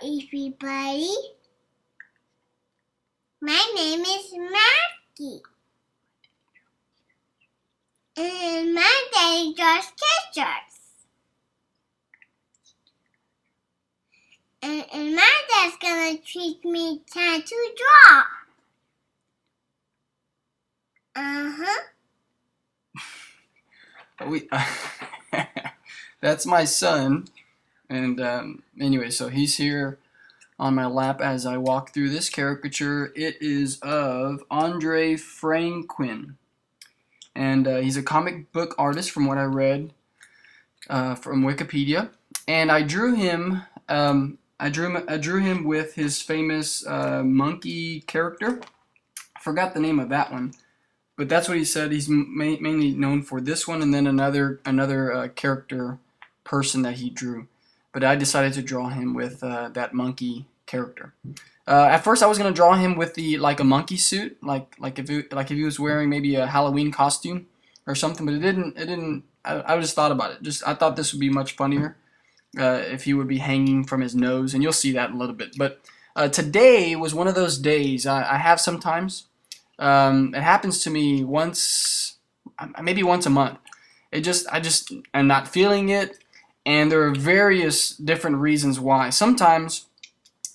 everybody. My name is Maggie. And my daddy draws pictures. And my dad's gonna teach me how to draw. That's my son. And anyway, so he's here on my lap as I walk through this caricature. It is of Andre Franquin. And he's a comic book artist from what I read from Wikipedia. And I drew him I drew him with his famous monkey character. I forgot the name of that one, but that's what he said. He's mainly known for this one, and then another character person that he drew. But I decided to draw him with that monkey character. At first, I was gonna draw him with like a monkey suit, like if he was wearing maybe a Halloween costume or something. But it didn't. I just thought about it. I thought this would be much funnier. If he would be hanging from his nose, and you'll see that in a little bit. But today was one of those days I have sometimes. It happens to me maybe once a month. I just am not feeling it, and there are various different reasons why. Sometimes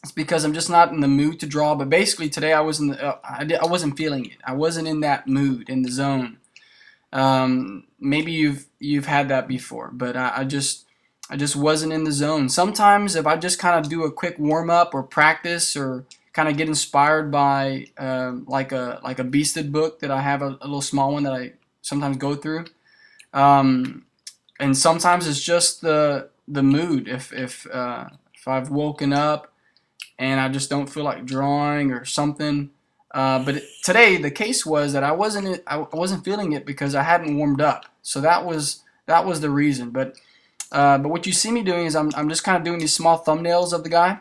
it's because I'm just not in the mood to draw. But basically today I wasn't feeling it. I wasn't in that mood, in the zone. Maybe you've had that before, but I just wasn't in the zone. Sometimes if I just kind of do a quick warm-up or practice or kind of get inspired by like a beasted book that I have, a little small one that I sometimes go through. And sometimes it's just the mood. If I've woken up and I just don't feel like drawing or something. But today the case was that I wasn't feeling it because I hadn't warmed up. So that was the reason. But what you see me doing is I'm just kind of doing these small thumbnails of the guy,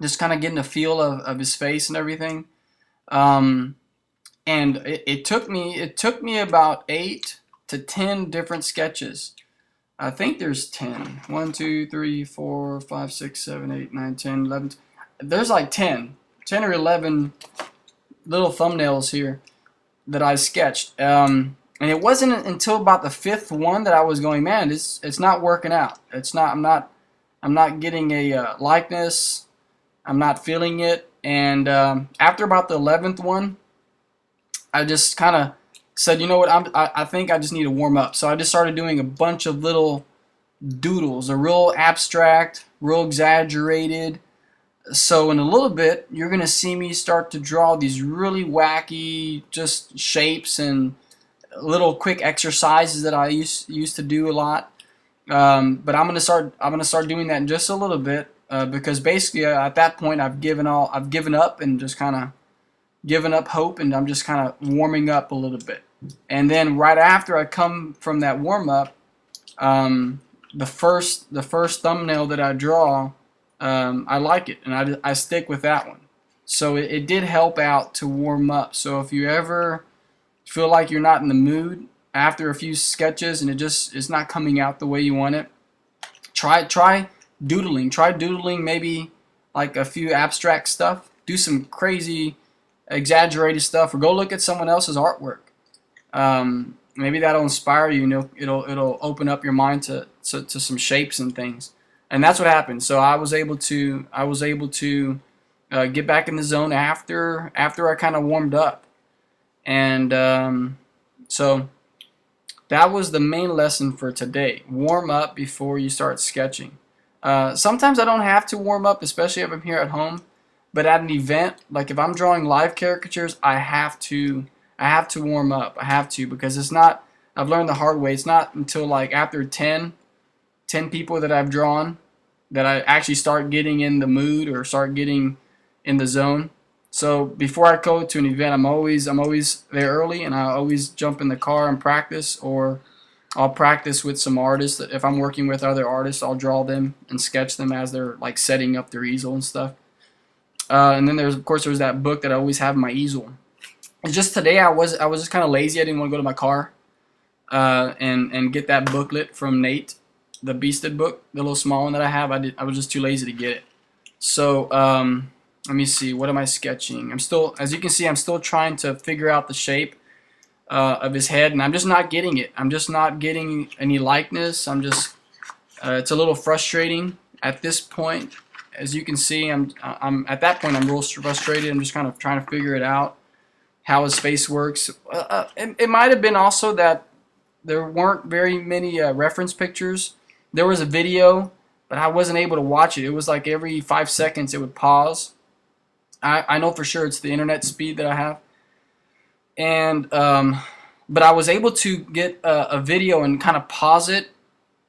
just kind of getting a feel of his face and everything. And it took me about 8 to 10 different sketches. I think there's 10. 1, 2, 3, 4, 5, 6, 7, 8, 9, 10, 11. There's like 10 or 11 little thumbnails here that I sketched. And it wasn't until about the 5th one that I was going, man, it's not working out. I'm not getting a likeness. I'm not feeling it. And after about the 11th one, I just kind of said, you know what, I think I just need to warm up. So I just started doing a bunch of little doodles, a real abstract, real exaggerated. So in a little bit, you're going to see me start to draw these really wacky just shapes and little quick exercises that I used to do a lot. But I'm gonna start doing that in just a little bit because basically at that point I've given up and just kind of given up hope, and I'm just kind of warming up a little bit. And then right after I come from that warm up, the first thumbnail that I draw, I like it, and I stick with that one. So it did help out to warm up. So if you ever feel like you're not in the mood after a few sketches and it's not coming out the way you want it, try doodling. Try doodling maybe like a few abstract stuff. Do some crazy exaggerated stuff, or go look at someone else's artwork. Maybe that'll inspire you, and it'll open up your mind to some shapes and things. And that's what happened. So I was able to get back in the zone after I kind of warmed up. And so that was the main lesson for today. Warm up before you start sketching. Sometimes I don't have to warm up, especially if I'm here at home. But at an event, like if I'm drawing live caricatures, I have to warm up. I have to, because it's not, I've learned the hard way, it's not until like after 10 people that I've drawn that I actually start getting in the mood or start getting in the zone. So before I go to an event, I'm always there early, and I always jump in the car and practice, or I'll practice with some artists. If I'm working with other artists, I'll draw them and sketch them as they're like setting up their easel and stuff. And then there's that book that I always have in my easel. It's just today I was just kind of lazy. I didn't want to go to my car and get that booklet from Nate, the Beasted book, the little small one that I have. I was just too lazy to get it. So let me see. What am I sketching? I'm still, as you can see, I'm still trying to figure out the shape of his head, and I'm just not getting it. I'm just not getting any likeness. I'm just it's a little frustrating at this point. As you can see, I'm at that point. I'm real frustrated. I'm just kind of trying to figure it out, how his face works. It might have been also that there weren't very many reference pictures. There was a video, but I wasn't able to watch it. It was like every 5 seconds it would pause. I know for sure it's the internet speed that I have. And but I was able to get a video and kind of pause it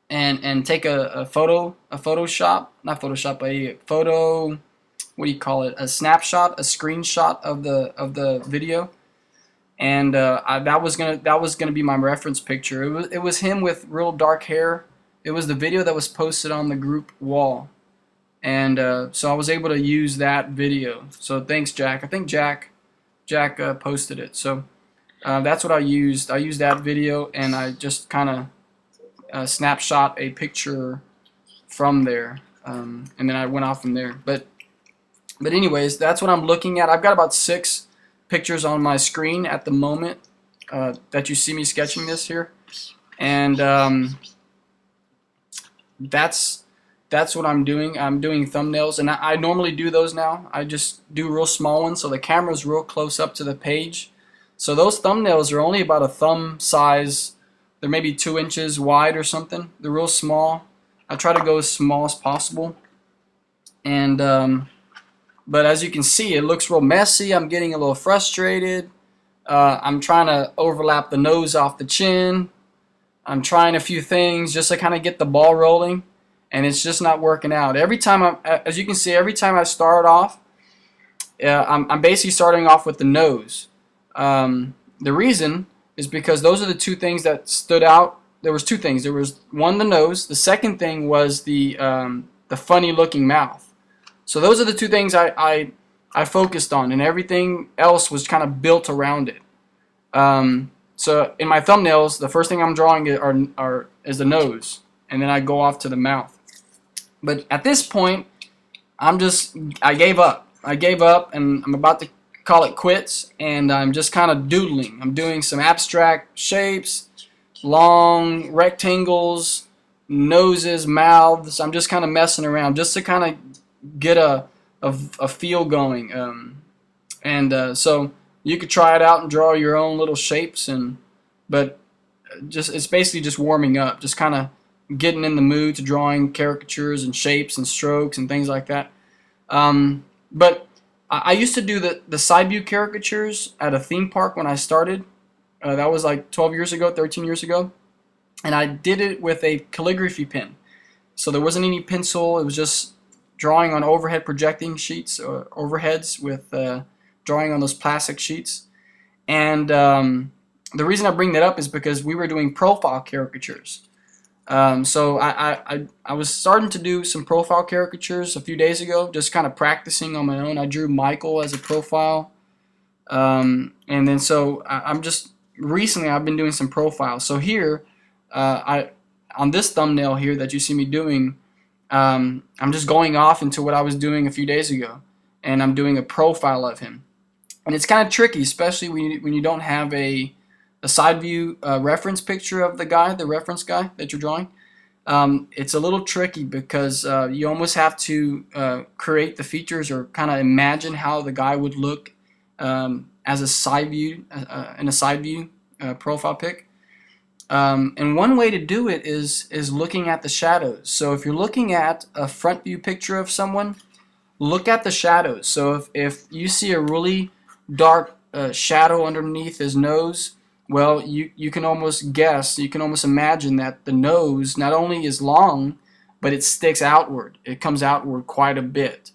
and take a photo, a Photoshop, not Photoshop, a photo, what do you call it, a snapshot, a screenshot of the video. And that was gonna be my reference picture. It was him with real dark hair. It was the video that was posted on the group wall, and so I was able to use that video. So thanks, Jack. I think Jack posted it. So that's what I used. I used that video, and I just kind of snapshot a picture from there, and then I went off from there. But anyways, that's what I'm looking at. I've got about 6 pictures on my screen at the moment that you see me sketching this here, and that's what I'm doing. I'm doing thumbnails, and I normally do those now. I just do real small ones, so the camera's real close up to the page. So those thumbnails are only about a thumb size. They're maybe 2 inches wide or something. They're real small. I try to go as small as possible, and but as you can see, it looks real messy. I'm getting a little frustrated. I'm trying to overlap the nose off the chin. I'm trying a few things just to kind of get the ball rolling, and it's just not working out. Every time as you can see, every time I start off, I'm basically starting off with the nose. The reason is because those are the 2 things that stood out. There was 2 things. There was one, the nose. The second thing was the funny looking mouth. So those are the 2 things I focused on, and everything else was kind of built around it. So in my thumbnails, the first thing I'm drawing is the nose, and then I go off to the mouth. But at this point, I gave up. I gave up, and I'm about to call it quits, and I'm just kind of doodling. I'm doing some abstract shapes, long rectangles, noses, mouths. I'm just kind of messing around just to kind of get a feel going, so you could try it out and draw your own little shapes, but it's basically just warming up, just kind of getting in the mood to drawing caricatures and shapes and strokes and things like that. But I used to do the side view caricatures at a theme park when I started. That was like 12 years ago, 13 years ago, and I did it with a calligraphy pen. So there wasn't any pencil. It was just drawing on overhead projecting sheets or overheads with drawing on those plastic sheets. And the reason I bring that up is because we were doing profile caricatures. So I was starting to do some profile caricatures a few days ago, just kind of practicing on my own. I drew Michael as a profile, and then so I'm just recently I've been doing some profiles. So here, on this thumbnail here that you see me doing, I'm just going off into what I was doing a few days ago, and I'm doing a profile of him. And it's kind of tricky, especially when you don't have a side view reference picture of the guy, the reference guy that you're drawing. It's a little tricky because you almost have to create the features or kind of imagine how the guy would look as a side view, in a side view profile pic. And one way to do it is looking at the shadows. So if you're looking at a front view picture of someone, look at the shadows. So if you see a really dark shadow underneath his nose, well, you can almost guess, you can almost imagine that the nose not only is long, but it sticks outward. It comes outward quite a bit.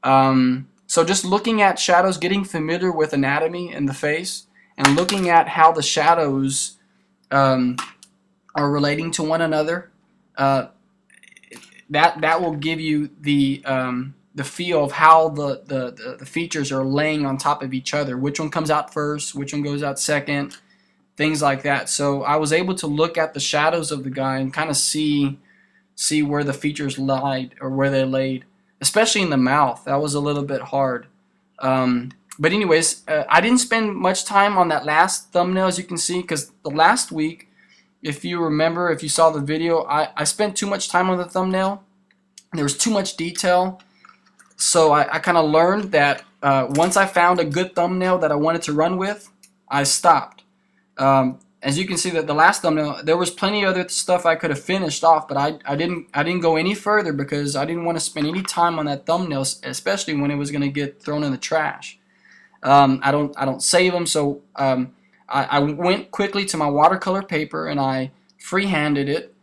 So just looking at shadows, getting familiar with anatomy in the face, and looking at how the shadows are relating to one another, that will give you the feel of how the features are laying on top of each other. Which one comes out first? Which one goes out second? Things like that. So I was able to look at the shadows of the guy and kind of see where the features lied or where they laid. especially in the mouth. That was a little bit hard. But anyways, I didn't spend much time on that last thumbnail, as you can see, because the last week, if you remember, if you saw the video, I spent too much time on the thumbnail. There was too much detail. So I kind of learned that once I found a good thumbnail that I wanted to run with, I stopped. As you can see, that the last thumbnail, there was plenty of other stuff I could have finished off, but I didn't go any further because I didn't want to spend any time on that thumbnail, especially when it was going to get thrown in the trash. I don't save them, so I went quickly to my watercolor paper and I freehanded it,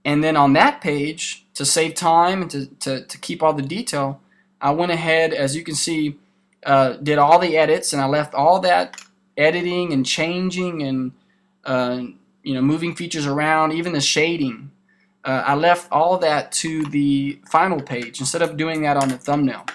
and then on that page, to save time and to keep all the detail, I went ahead, as you can see, did all the edits, and I left all that editing and changing and moving features around, even the shading. I left all that to the final page instead of doing that on the thumbnail.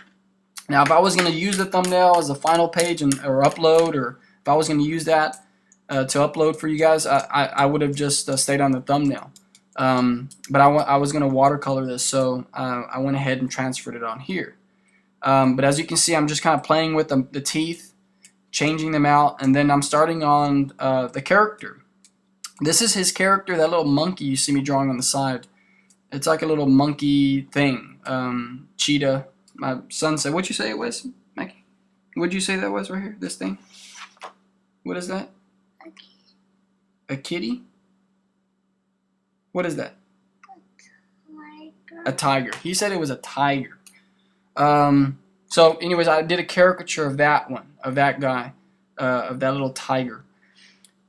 Now, if I was going to use the thumbnail as a final page or upload, or if I was going to use that to upload for you guys, I would have just stayed on the thumbnail. But I was going to watercolor this, so I went ahead and transferred it on here. But as you can see, I'm just kind of playing with the teeth, changing them out, and then I'm starting on the character. This is his character, that little monkey you see me drawing on the side. It's like a little monkey thing, cheetah. My son said, what'd you say it was, Mackie? What'd you say that was right here, this thing? What is that? A kitty? What is that? A tiger. He said it was a tiger. So anyways, I did a caricature of that one, of that guy, of that little tiger.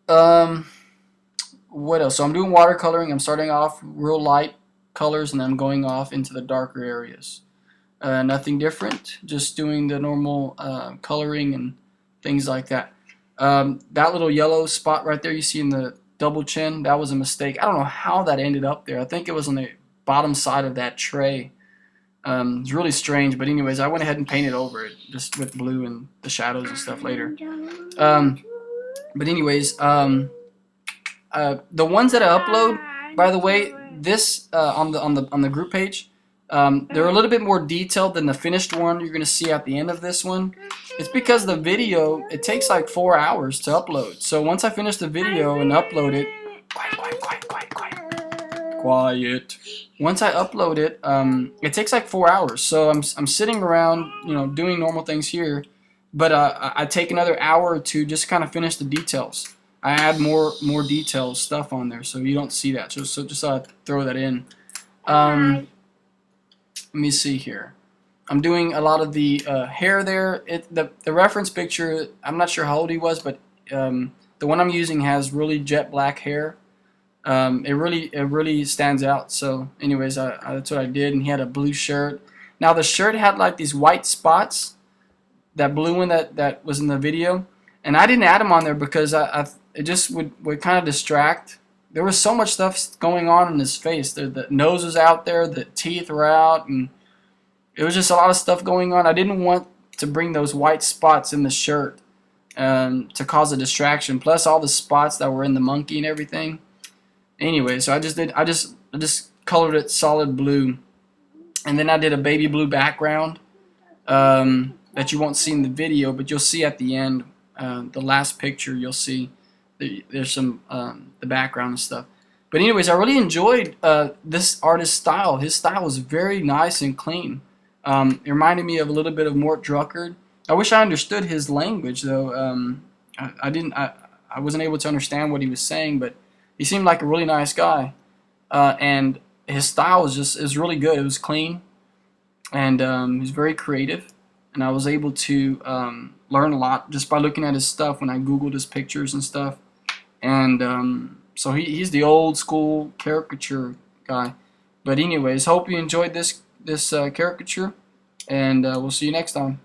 What else? So I'm doing watercoloring. I'm starting off real light colors, and I'm going off into the darker areas. Nothing different, just doing the normal coloring and things like that. That little yellow spot right there you see in the double chin, that was a mistake. I don't know how that ended up there. I think it was on the bottom side of that tray. It's really strange, but anyways, I went ahead and painted over it just with blue and the shadows and stuff later. But anyways, the ones that I upload, by the way, this on the group page, they're a little bit more detailed than the finished one you're gonna see at the end of this one. It's because the video, it takes like 4 hours to upload. So once I finish the video and upload it, quiet. Once I upload it, it takes like 4 hours. So I'm sitting around, doing normal things here, but I take another hour or two just to kind of finish the details. I add more details stuff on there, so you don't see that. So just throw that in. Let me see here. I'm doing a lot of the hair there. The reference picture, I'm not sure how old he was, but the one I'm using has really jet black hair. It really stands out. So anyways, that's what I did, and he had a blue shirt. Now the shirt had like these white spots, that blue one that was in the video, and I didn't add them on there because it just would kind of distract. There was so much stuff going on in his face. The nose was out there, the teeth were out, and it was just a lot of stuff going on. I didn't want to bring those white spots in the shirt to cause a distraction. Plus all the spots that were in the monkey and everything. Anyway, so I just colored it solid blue, and then I did a baby blue background that you won't see in the video, but you'll see at the end. The last picture you'll see there's some the background and stuff. But anyways, I really enjoyed this artist's style. His style was very nice and clean. It reminded me of a little bit of Mort Druckard. I wish I understood his language though. I wasn't able to understand what he was saying, but he seemed like a really nice guy, and his style is really good. It was clean, and he's very creative, and I was able to learn a lot just by looking at his stuff when I googled his pictures and stuff. And so he's the old school caricature guy. But anyways, hope you enjoyed this caricature, and we'll see you next time.